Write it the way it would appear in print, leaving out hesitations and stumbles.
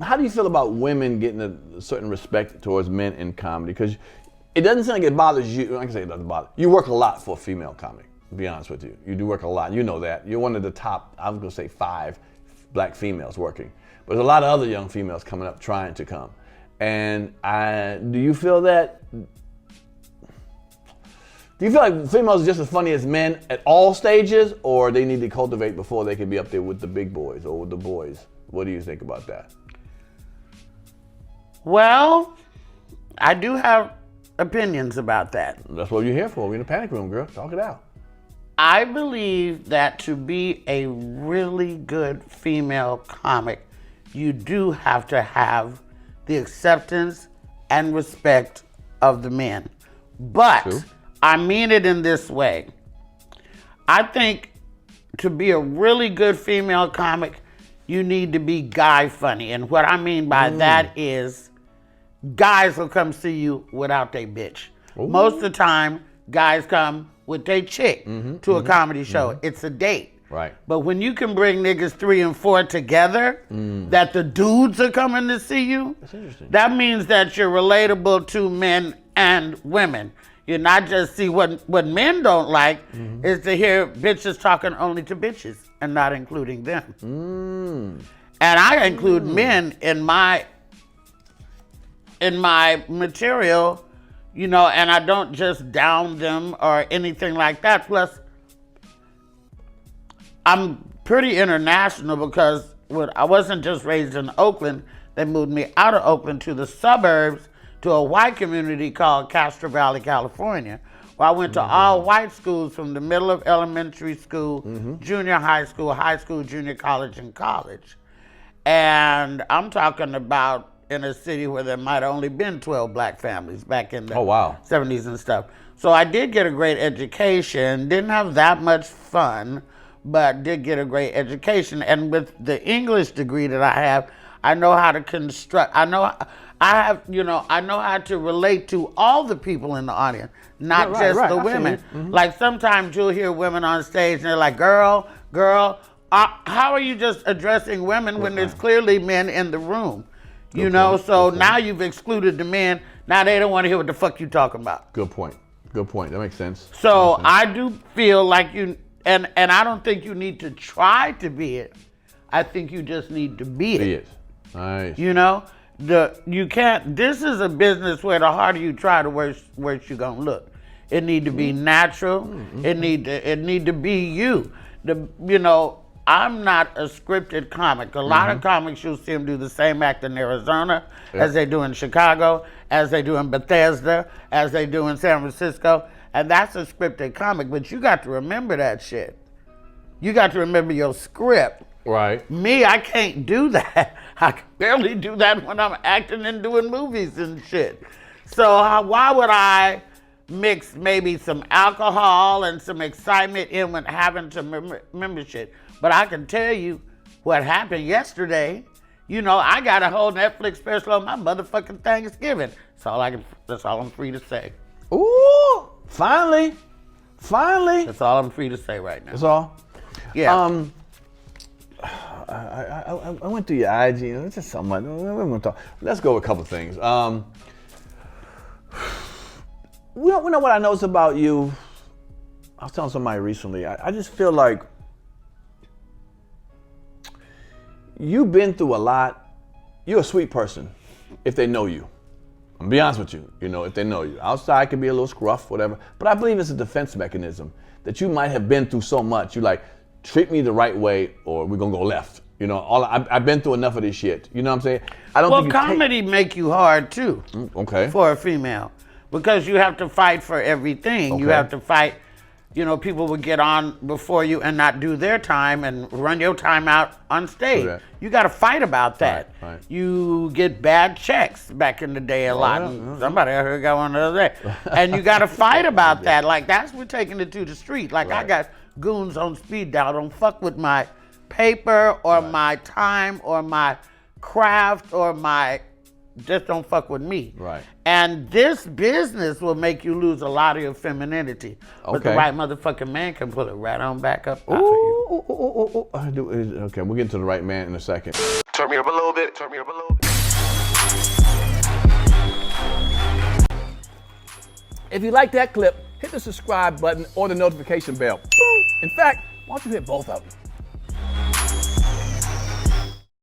how do you feel about women getting a certain respect towards men in comedy? Because it doesn't sound like it bothers you. I can say it doesn't bother. You work a lot for a female comic, to be honest with you. You do work a lot. You know that. You're one of the top, I was going to say 5 black females working. But there's a lot of other young females coming up trying to come. And do you feel that? Do you feel like females are just as funny as men at all stages, or they need to cultivate before they can be up there with the big boys or with the boys? What do you think about that? Well, I do have opinions about that. That's what you're here for. We're in the panic room, girl. Talk it out. I believe that to be a really good female comic, you do have to have the acceptance and respect of the men. But True. I mean it in this way. I think to be a really good female comic, you need to be guy funny. And what I mean by that is guys will come see you without their bitch. Ooh. Most of the time, guys come with their chick to a comedy show. It's a date. Right. But when you can bring niggas 3 and 4 together, that the dudes are coming to see you, That's interesting. that means that you're relatable to men and women. You're not just see what men don't like is to hear bitches talking only to bitches and not including them. And I include men in my material, you know, and I don't just down them or anything like that. Plus, I'm pretty international because I wasn't just raised in Oakland. They moved me out of Oakland to the suburbs to a white community called Castro Valley, California, where I went to all white schools from the middle of elementary school, junior high school, junior college, and college. And I'm talking about in a city where there might have only been 12 black families back in the 70s and stuff. So I did get a great education, didn't have that much fun, but did get a great education. And with the English degree that I have, I know how to construct, I know how to relate to all the people in the audience, not just the women. Like sometimes you'll hear women on stage and they're like, girl, how are you just addressing women when there's clearly men in the room? You know, so now you've excluded the men. Now they don't want to hear what the fuck you talking about. Good point. That makes sense. So I do feel like you, and I don't think you need to try to be it. I think you just need to be it. Nice. You know, you can't. This is a business where the harder you try, the worse you're gonna look. It need to be natural. It need to be you. I'm not a scripted comic. A lot of comics, you'll see them do the same act in Arizona as they do in Chicago, as they do in Bethesda, as they do in San Francisco, and that's a scripted comic. But you got to remember that shit. You got to remember your script. Right. Me, I can't do that. I can barely do that when I'm acting and doing movies and shit. So why would I mix maybe some alcohol and some excitement in when having to remember shit? But I can tell you what happened yesterday. You know, I got a whole Netflix special on my motherfucking Thanksgiving. That's all I'm free to say. Ooh, finally. That's all I'm free to say right now. That's all? Yeah. I went through your IG. It's just something like, we're gonna talk. Let's go with a couple things. You know what I noticed about you? I was telling somebody recently. I just feel like you've been through a lot. You're a sweet person if they know you. I'm gonna be honest with you. You know, if they know you. Outside can be a little scruff, whatever. But I believe it's a defense mechanism that you might have been through so much. You like, treat me the right way or we're gonna go left. You know, I've been through enough of this shit. You know what I'm saying? I don't think comedy make you hard too. Okay. For a female. Because you have to fight for everything. Okay. You have to fight, you know, people would get on before you and not do their time and run your time out on stage. You got to fight about that. Right. You get bad checks back in the day a lot. Somebody I heard got one the other day. And you got to fight about that. Like, that's we're taking it to the street. Like, I got goons on speed dial. Don't fuck with my paper or my time or my craft or my just don't fuck with me. Right. And this business will make you lose a lot of your femininity. But the Okay. right motherfucking man can pull it right on back up out of Ooh, you. ooh, ooh, ooh, ooh. Okay, we'll get to the right man in a second. Turn me up a little bit. Turn me up a little bit. If you like that clip, hit the subscribe button or the notification bell. In fact, why don't you hit both of them?